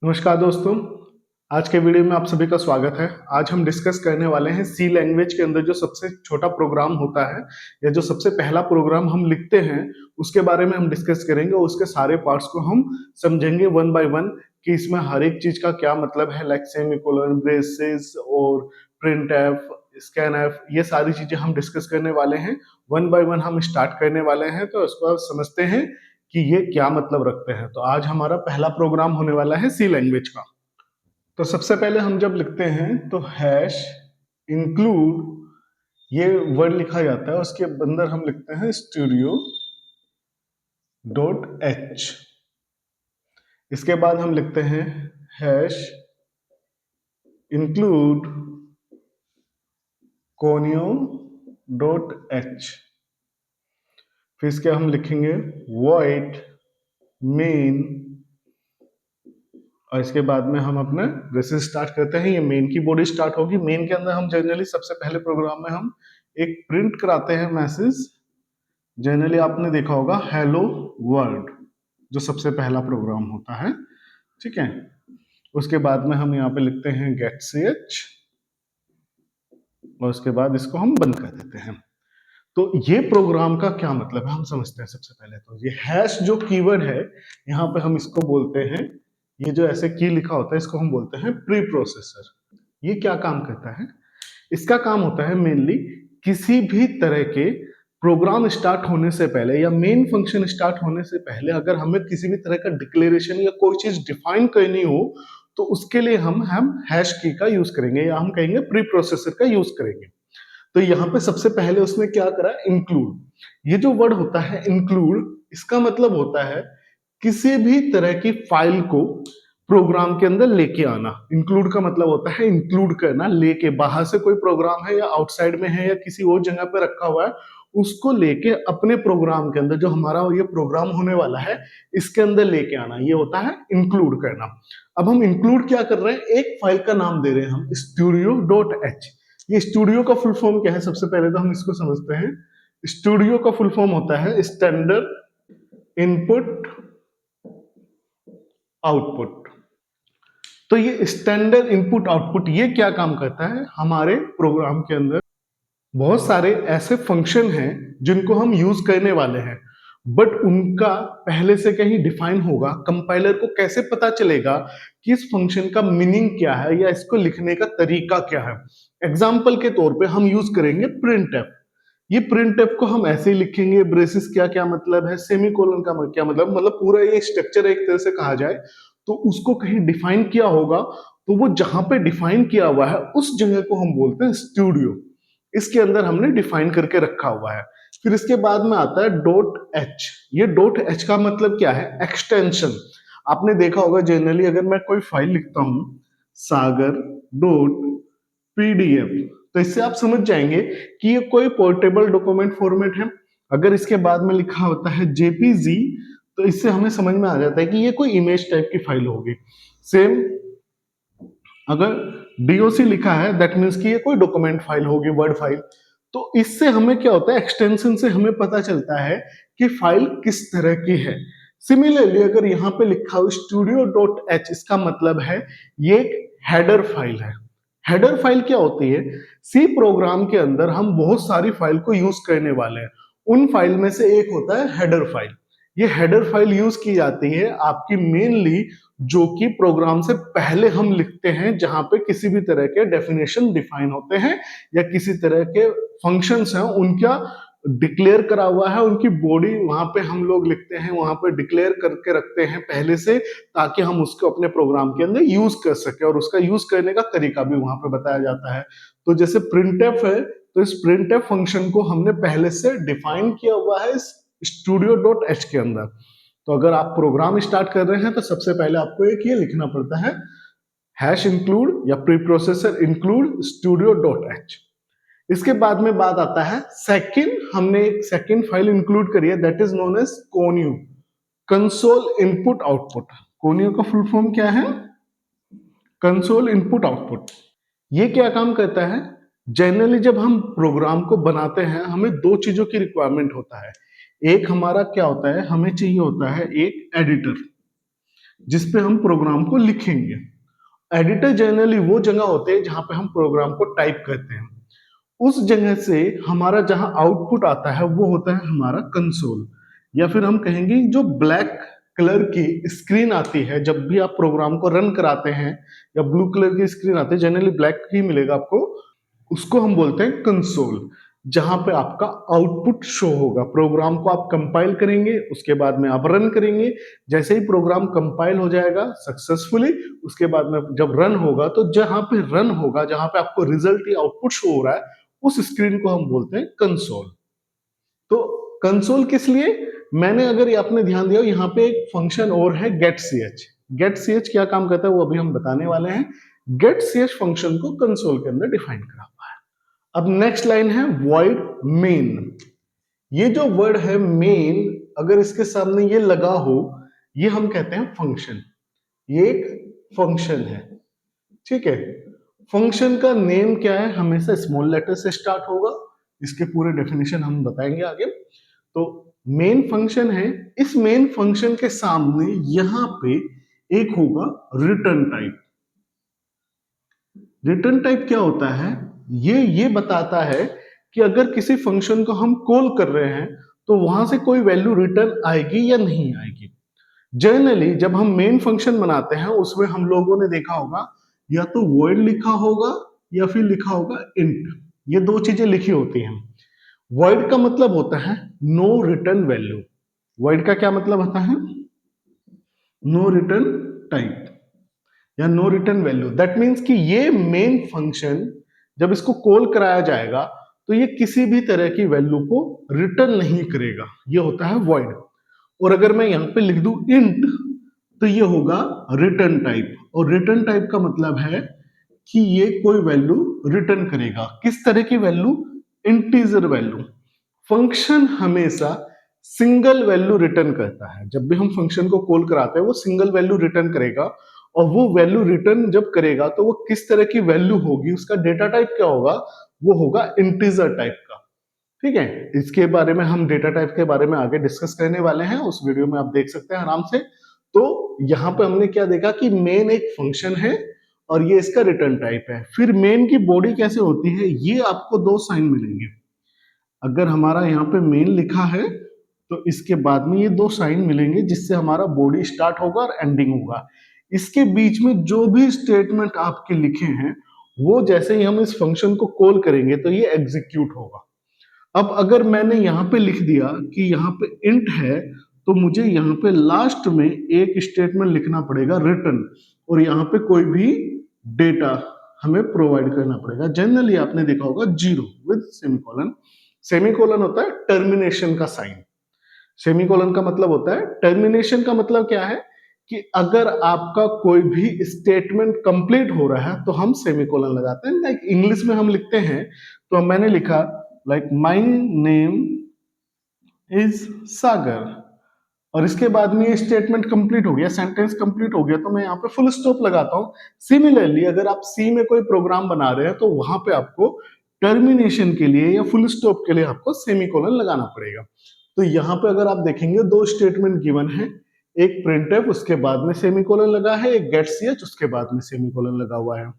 नमस्कार दोस्तों। आज के वीडियो में आप सभी का स्वागत है। आज हम डिस्कस करने वाले हैं सी लैंग्वेज के अंदर जो सबसे छोटा प्रोग्राम होता है या जो सबसे पहला प्रोग्राम हम लिखते हैं उसके बारे में हम डिस्कस करेंगे और उसके सारे पार्ट्स को हम समझेंगे वन बाय वन कि इसमें हर एक चीज का क्या मतलब है, लाइक सेमीकोलन, ब्रेसेस और प्रिंट एफ, स्कैन एफ, ये सारी चीजें हम डिस्कस करने वाले हैं। वन बाय वन हम स्टार्ट करने वाले हैं, तो इसको समझते हैं कि ये क्या मतलब रखते हैं। तो आज हमारा पहला प्रोग्राम होने वाला है सी लैंग्वेज का। तो सबसे पहले हम जब लिखते हैं तो हैश इंक्लूड ये वर्ड लिखा जाता है, उसके अंदर हम लिखते हैं स्टूडियो डॉट एच। इसके बाद हम लिखते हैं hash include conio dot H. फिर इसके हम लिखेंगे वॉइड मेन, और इसके बाद में हम अपने ब्रेसेस स्टार्ट करते हैं। ये मेन की बॉडी स्टार्ट होगी। मेन के अंदर हम जनरली सबसे पहले प्रोग्राम में हम एक प्रिंट कराते हैं मैसेज। जनरली आपने देखा होगा हेलो वर्ल्ड, जो सबसे पहला प्रोग्राम होता है, ठीक है। उसके बाद में हम यहाँ पे लिखते हैं गेट ch, और उसके बाद इसको हम बंद कर देते हैं। तो ये प्रोग्राम का क्या मतलब है हम समझते हैं। सबसे पहले तो ये हैश जो कीवर्ड है, यहाँ पे हम इसको बोलते हैं, ये जो ऐसे की लिखा होता है इसको हम बोलते हैं प्री प्रोसेसर। ये क्या काम करता है? इसका काम होता है मेनली किसी भी तरह के प्रोग्राम स्टार्ट होने से पहले या मेन फंक्शन स्टार्ट होने से पहले अगर हमें किसी भी तरह का डिक्लेरेशन या कोई चीज डिफाइन करनी हो तो उसके लिए हम हैश की का यूज करेंगे, या हम कहेंगे प्री प्रोसेसर का यूज करेंगे। तो यहाँ पे सबसे पहले उसने क्या करा, इंक्लूड। ये जो वर्ड होता है इंक्लूड, इसका मतलब होता है किसी भी तरह की फाइल को प्रोग्राम के अंदर लेके आना। इंक्लूड का मतलब होता है इंक्लूड करना, लेके, बाहर से कोई प्रोग्राम है या आउटसाइड में है या किसी और जगह पे रखा हुआ है, उसको लेके अपने प्रोग्राम के अंदर, जो हमारा ये प्रोग्राम होने वाला है इसके अंदर लेके आना, ये होता है इंक्लूड करना। अब हम इंक्लूड क्या कर रहे हैं, एक फाइल का नाम दे रहे हैं हम स्टूडियो डॉट एच। ये स्टूडियो का फुल फॉर्म क्या है, सबसे पहले तो हम इसको समझते हैं। स्टूडियो का फुल फॉर्म होता है स्टैंडर्ड इनपुट आउटपुट। तो ये स्टैंडर्ड इनपुट आउटपुट ये क्या काम करता है, हमारे प्रोग्राम के अंदर बहुत सारे ऐसे फंक्शन हैं जिनको हम यूज करने वाले हैं, बट उनका पहले से कहीं डिफाइन होगा। कंपाइलर को कैसे पता चलेगा कि इस फंक्शन का मीनिंग क्या है या इसको लिखने का तरीका क्या है। एग्जाम्पल के तौर पे हम यूज करेंगे प्रिंट एफ। ये प्रिंट एफ को हम ऐसे ही लिखेंगे, ब्रेसिस क्या क्या मतलब है, सेमीकोलन का क्या मतलब पूरा ये स्ट्रक्चर एक तरह से कहा जाए तो उसको कहीं डिफाइन किया होगा, तो वो जहां पे डिफाइन किया हुआ है उस जगह को हम बोलते हैं स्टूडियो। इसके अंदर हमने डिफाइन करके रखा हुआ है। फिर इसके बाद में आता है डॉट एच। ये डॉट एच का मतलब क्या है, एक्सटेंशन। आपने देखा होगा जनरली अगर मैं कोई फाइल लिखता हूं सागर डॉट पीडीएफ, तो इससे आप समझ जाएंगे कि ये कोई पोर्टेबल डॉक्यूमेंट फॉर्मेट है। अगर इसके बाद में लिखा होता है जेपीजी, तो इससे हमें समझ में आ जाता है कि ये कोई इमेज टाइप की फाइल होगी। सेम अगर डीओसी लिखा है दैट मीन्स कि ये कोई डॉक्यूमेंट फाइल होगी, वर्ड फाइल। तो इससे हमें क्या होता है, एक्सटेंशन से हमें पता चलता है कि फाइल किस तरह की है। सिमिलरली अगर यहाँ पे लिखा हो स्टूडियो डॉट एच, इसका मतलब है ये एक हेडर फाइल है। हेडर फाइल क्या होती है, सी प्रोग्राम के अंदर हम बहुत सारी फाइल को यूज करने वाले हैं, उन फाइल में से एक होता है हेडर फाइल। ये हेडर फाइल यूज की जाती है आपकी मेनली जो कि प्रोग्राम से पहले हम लिखते हैं, जहां पे किसी भी तरह के डेफिनेशन डिफाइन होते हैं या किसी तरह के फंक्शंस हैं उनका डिक्लेयर करा हुआ है, उनकी बॉडी वहां पे हम लोग लिखते हैं, वहां पे डिक्लेयर करके रखते हैं पहले से, ताकि हम उसको अपने प्रोग्राम के अंदर यूज कर सके, और उसका यूज करने का तरीका भी वहां पे बताया जाता है। तो जैसे प्रिंटफ है, तो इस प्रिंटफ फंक्शन को हमने पहले से डिफाइन किया हुआ है स्टूडियो डॉट एच के अंदर। तो अगर आप प्रोग्राम स्टार्ट कर रहे हैं तो सबसे पहले आपको एक ये लिखना पड़ता है हैश इंक्लूड या pre processor include studio dot H. इसके बाद में बात आता है सेकंड, हमने एक सेकंड फाइल इंक्लूड करी है that is known as conio, console input output. Conio का फुल फॉर्म क्या है, कंसोल इनपुट आउटपुट। ये क्या काम करता है, जनरली जब हम प्रोग्राम को बनाते हैं हमें दो चीजों की रिक्वायरमेंट होता है। एक हमारा क्या होता है, हमें चाहिए होता है एक एडिटर। जिसपे हम प्रोग्राम को लिखेंगे। एडिटर जनरली वो जगह होते हैं जहां पे हम प्रोग्राम को टाइप करते हैं। उस जगह से हमारा जहां आउटपुट आता है वो होता है हमारा कंसोल, या फिर हम कहेंगे जो ब्लैक कलर की स्क्रीन आती है जब भी आप प्रोग्राम को रन कराते हैं, या ब्लू कलर की स्क्रीन आती है, जनरली ब्लैक ही मिलेगा आपको, उसको हम बोलते हैं कंसोल। जहां पे आपका आउटपुट शो होगा, प्रोग्राम को आप कंपाइल करेंगे, उसके बाद में आप रन करेंगे। जैसे ही प्रोग्राम कंपाइल हो जाएगा सक्सेसफुली, उसके बाद में जब रन होगा तो जहां पे रन होगा, जहां पे आपको रिजल्ट या आउटपुट शो हो रहा है, उस स्क्रीन को हम बोलते हैं कंसोल। तो कंसोल किस लिए, मैंने अगर ये आपने ध्यान दिया, यहाँ पे एक फंक्शन और है get C H. Get C H क्या काम करता है वो अभी हम बताने वाले हैं। गेट सी एच फंक्शन को कंसोल के अंदर डिफाइन करा हुआ है। अब नेक्स्ट लाइन है वॉइड मेन। ये जो वर्ड है मेन, अगर इसके सामने ये लगा हो, ये हम कहते हैं फंक्शन। ये एक फंक्शन है, ठीक है। फंक्शन का नेम क्या है, हमेशा स्मॉल लेटर से स्टार्ट होगा। इसके पूरे डेफिनेशन हम बताएंगे आगे। तो मेन फंक्शन है, इस मेन फंक्शन के सामने यहां पे एक होगा रिटर्न टाइप। रिटर्न टाइप क्या होता है, ये बताता है कि अगर किसी फंक्शन को हम कॉल कर रहे हैं तो वहां से कोई वैल्यू रिटर्न आएगी या नहीं आएगी। जनरली जब हम मेन फंक्शन बनाते हैं उसमें हम लोगों ने देखा होगा या तो वॉइड लिखा होगा या फिर लिखा होगा इंट। ये दो चीजें लिखी होती हैं। वॉइड का मतलब होता है नो रिटर्न वैल्यू। वॉइड का क्या मतलब होता है, नो रिटर्न टाइप या no return value. That means कि ये मेन फंक्शन जब इसको कॉल कराया जाएगा तो ये किसी भी तरह की वैल्यू को रिटर्न नहीं करेगा, ये होता है वॉइड। और अगर मैं यहां पे लिख दूं इंट तो ये होगा रिटर्न टाइप। और रिटर्न टाइप का मतलब है कि ये कोई वैल्यू रिटर्न करेगा। किस तरह की वैल्यू, इंटीजर वैल्यू। फंक्शन हमेशा सिंगल वैल्यू रिटर्न करता है। जब भी हम फंक्शन को कॉल कराते हैं वो सिंगल वैल्यू रिटर्न करेगा। और वो वैल्यू रिटर्न जब करेगा तो वो किस तरह की वैल्यू होगी, उसका डेटा टाइप क्या होगा, वो होगा इंटीजर टाइप का। ठीक है, इसके बारे में हम डेटा टाइप के बारे में आगे डिस्कस करने वाले हैं, उस वीडियो में आप देख सकते हैं आराम से। तो यहां पे हमने क्या देखा कि मेन एक फंक्शन है और ये इसका रिटर्न टाइप है। फिर मेन की बॉडी कैसे होती है, ये आपको दो साइन मिलेंगे। अगर हमारा यहाँ पे मेन लिखा है तो इसके बाद में ये दो साइन मिलेंगे जिससे हमारा बॉडी स्टार्ट होगा और एंडिंग होगा। इसके बीच में जो भी स्टेटमेंट आपके लिखे हैं वो जैसे ही हम इस फंक्शन को कॉल करेंगे तो ये एग्जीक्यूट होगा। अब अगर मैंने यहाँ पे लिख दिया कि यहाँ पे इंट है तो मुझे यहाँ पे लास्ट में एक स्टेटमेंट लिखना पड़ेगा रिटर्न, और यहाँ पे कोई भी डेटा हमें प्रोवाइड करना पड़ेगा। जनरली आपने देखा होगा जीरो विद सेमीकोलन। सेमीकोलन होता है टर्मिनेशन का साइन। सेमीकोलन का मतलब होता है टर्मिनेशन। का मतलब क्या है कि अगर आपका कोई भी स्टेटमेंट कंप्लीट हो रहा है तो हम सेमीकोलन लगाते हैं। लाइक इंग्लिश में हम लिखते हैं तो मैंने लिखा लाइक माई नेम इज सागर, और इसके बाद में ये स्टेटमेंट कंप्लीट हो गया, सेंटेंस कंप्लीट हो गया, तो मैं यहाँ पे फुल स्टॉप लगाता हूँ। सिमिलरली अगर आप सी में कोई प्रोग्राम बना रहे हैं तो वहां पे आपको टर्मिनेशन के लिए या फुल स्टॉप के लिए आपको सेमीकोलन लगाना पड़ेगा। तो यहाँ पे अगर आप देखेंगे दो स्टेटमेंट गिवन है, एक प्रिंटफ उसके बाद में सेमीकोलन लगा है, एक गेट ch उसके बाद में सेमीकोलन लगा हुआ है।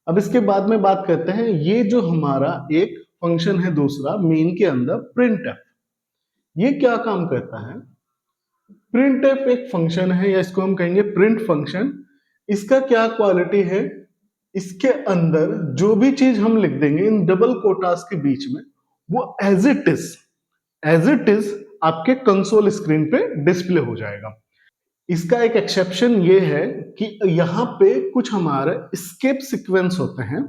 अब इसके बाद में बात करते हैं, ये जो हमारा एक फंक्शन है दूसरा मेन के अंदर प्रिंटफ, ये क्या काम करता है। प्रिंटफ एक फंक्शन है या इसको हम कहेंगे प्रिंट फंक्शन। इसका क्या क्वालिटी है, इसके अंदर जो भी चीज हम लिख देंगे इन डबल कोटास के बीच में वो एज इट इज आपके कंसोल स्क्रीन पे डिस्प्ले हो जाएगा। इसका एक एक्सेप्शन ये है कि यहां पे कुछ हमारे स्केप सीक्वेंस होते हैं,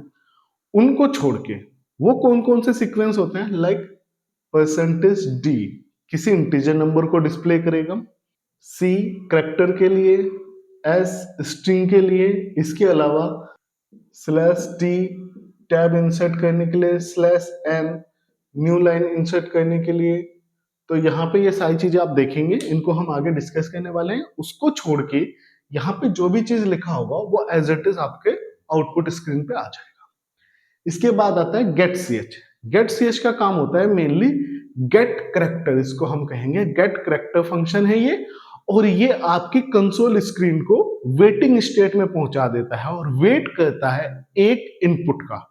उनको छोड़ के। वो कौन कौन से सीक्वेंस होते हैं, लाइक %d किसी इंटीजर नंबर को डिस्प्ले करेगा, C कैरेक्टर के लिए, S स्ट्रिंग के लिए, इसके अलावा /t टैब इंसर्ट करने के लिए, /n न्यू लाइन इंसर्ट करने के लिए। तो यहाँ पे ये सारी चीजें आप देखेंगे, इनको हम आगे डिस्कस करने वाले हैं। उसको छोड़ के यहाँ पे जो भी चीज लिखा होगा वो एज इट इज आपके आउटपुट स्क्रीन पे आ जाएगा। इसके बाद आता है गेट ch। गेट ch का काम होता है मेनली गेट कैरेक्टर, इसको हम कहेंगे गेट कैरेक्टर फंक्शन है ये। और ये आपकी कंसोल स्क्रीन को वेटिंग स्टेट में पहुंचा देता है और वेट करता है एक इनपुट का।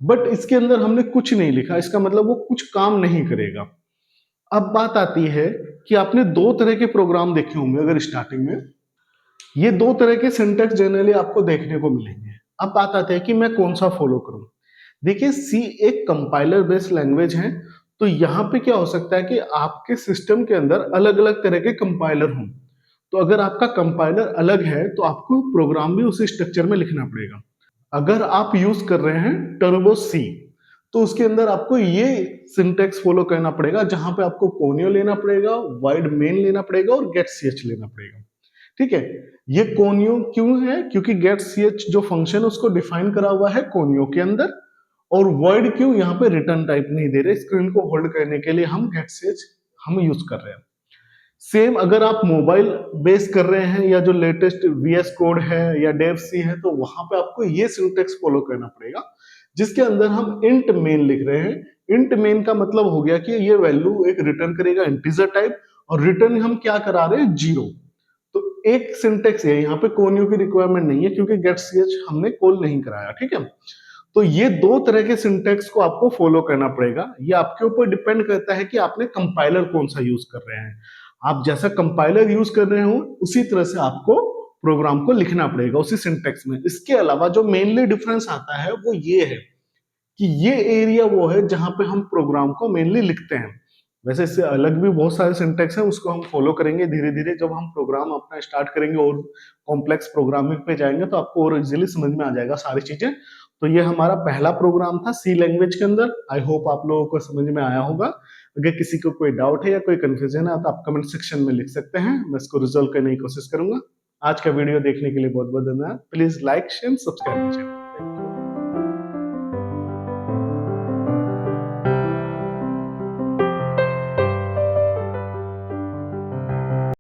बट इसके अंदर हमने कुछ नहीं लिखा, इसका मतलब वो कुछ काम नहीं करेगा। अब बात आती है कि आपने दो तरह के प्रोग्राम देखे होंगे अगर स्टार्टिंग में, ये दो तरह के सिंटैक्स जनरली आपको देखने को मिलेंगे। अब बात आती है कि मैं कौन सा फॉलो करूं। देखिए, सी एक कंपाइलर बेस्ड लैंग्वेज है, तो यहाँ पे क्या हो सकता है कि आपके सिस्टम के अंदर अलग अलग तरह के कंपाइलर हों। तो अगर आपका कंपाइलर अलग है तो आपको प्रोग्राम भी उसी स्ट्रक्चर में लिखना पड़ेगा। अगर आप यूज कर रहे हैं टर्बो सी, तो उसके अंदर आपको ये सिंटेक्स फॉलो करना पड़ेगा, जहां पे आपको कोनियो लेना पड़ेगा, वाइड मेन लेना पड़ेगा और गेट ch लेना पड़ेगा। ठीक है, ये कोनियो क्यों है? क्योंकि गेट ch जो फंक्शन है उसको डिफाइन करा हुआ है कोनियो के अंदर। और वर्ड क्यों? यहाँ पे रिटर्न टाइप नहीं दे रहे, स्क्रीन को होल्ड करने के लिए हम गेट ch हम यूज कर रहे हैं। सेम अगर आप मोबाइल बेस कर रहे हैं या जो लेटेस्ट VS कोड है या डेव सी है, तो वहां पे आपको ये सिंटेक्स फॉलो करना पड़ेगा, जिसके अंदर हम इंट मेन लिख रहे हैं। इंट मेन का मतलब हो गया कि ये वैल्यू एक रिटर्न करेगा इंटीजर टाइप, और रिटर्न हम क्या करा रहे हैं? 0। तो एक सिंटेक्स है, यहाँ पे कोनियो की रिक्वायरमेंट नहीं है क्योंकि गेट ch हमने कॉल नहीं कराया। ठीक है, तो ये दो तरह के सिंटेक्स को आपको फॉलो करना पड़ेगा। ये आपके ऊपर डिपेंड करता है कि आपने कंपाइलर कौन सा यूज कर रहे हैं। आप जैसा कंपाइलर यूज कर रहे हो उसी तरह से आपको प्रोग्राम को लिखना पड़ेगा उसी सिंटेक्स में। इसके अलावा जो मेनली डिफरेंस आता है वो ये है कि ये एरिया वो है जहां पे हम प्रोग्राम को मेनली लिखते हैं। वैसे इससे अलग भी बहुत सारे सिंटेक्स हैं, उसको हम फॉलो करेंगे धीरे धीरे। जब हम प्रोग्राम अपना स्टार्ट करेंगे और कॉम्प्लेक्स प्रोग्रामिंग पे जाएंगे तो आपको और इजीली समझ में आ जाएगा सारी चीजें। तो ये हमारा पहला प्रोग्राम था सी लैंग्वेज के अंदर। आई होप आप लोगों को समझ में आया होगा। अगर किसी को कोई डाउट है या कोई कंफ्यूजन है तो आप कमेंट सेक्शन में लिख सकते हैं, मैं इसको रिजॉल्व करने की कोशिश करूंगा। आज का वीडियो देखने के लिए बहुत बहुत धन्यवाद। प्लीज लाइक शेयर सब्सक्राइब कीजिए।